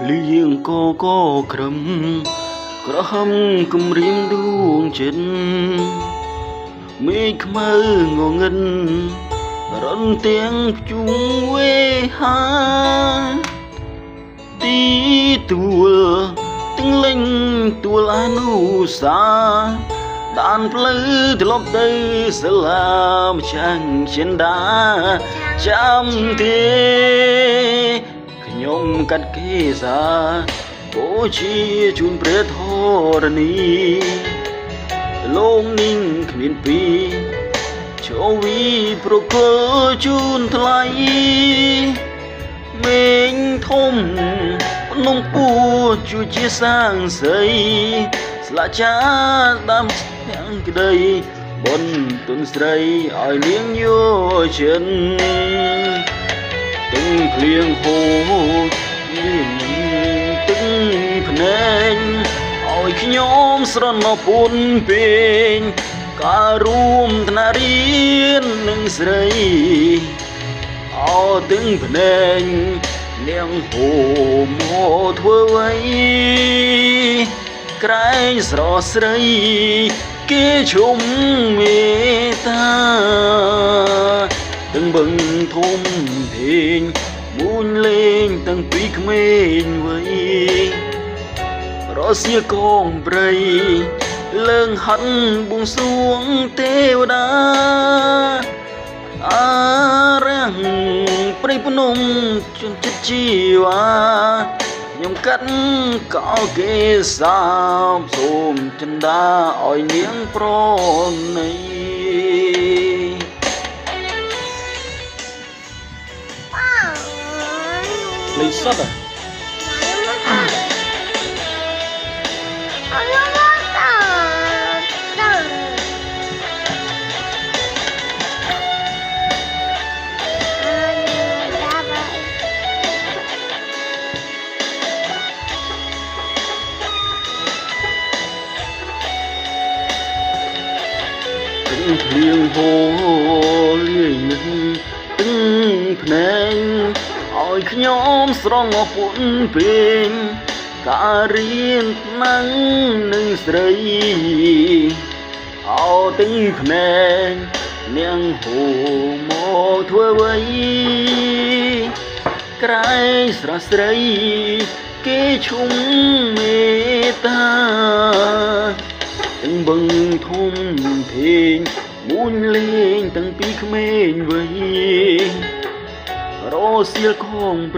លៀងក៏ក្រឹមក្រហមគំរាមដួងចិត្តមេឃខ្មៅងងឹតរនទាំងភ្ជួងវេហាទីទួលទាំងលេងទួលអនុសាដានផ្លូវត្រឡប់ទៅសាលាម្ចាស់ចិនដាចាំទេខ្ញុំកាត់គេសាបូជាជូនព្រះធរណីលោកនិងគ្មានពីចូលវីប្រគល់ជូនថ្លៃមេឃធំភ្នំពួរជួយជាសាងសីស្លាចាដាំទាំងក្តីបុណ្យទុនស្រីឲ្យនាងយោចិនទាំងភ្លៀងហូរមានទឹកភ្នែកឲ្យខ្ញុំស្រណពុនពេញការរួមថ្នាក់រៀននឹងស្រីអោទាំងភ្នែកនាងហូមមកធ្វើអ្វីក្រែងស្រស់ស្រីគេជុំមេតាទាំងបឹងធំធេងមួយលេងតាំងពីក្មេងវ័យរសៀលកងព្រៃលើងហាត់បួងសួងទេវតាអារាំងព្រៃភ្នំជន់ចិត្តជីវ៉ាខ្ញុំកាត់កោគេសាបសូមចិនដាឲ្យនាងប្រណីលេសតភ្លៀងហូរលាយនឹងទឹកភ្នែកឲ្យខ្ញុំស្រង់ពុនពេញការរៀនណាំងនឹងស្រីអោទឹកភ្នែកនាងហូរមកធ្វើអ្វីក្រែងស្រស់ស្រីគេឈុំមេតាទាំងបឹងធំធេងមួយលេងតាំងពីក្មេងវ័យរសៀលខង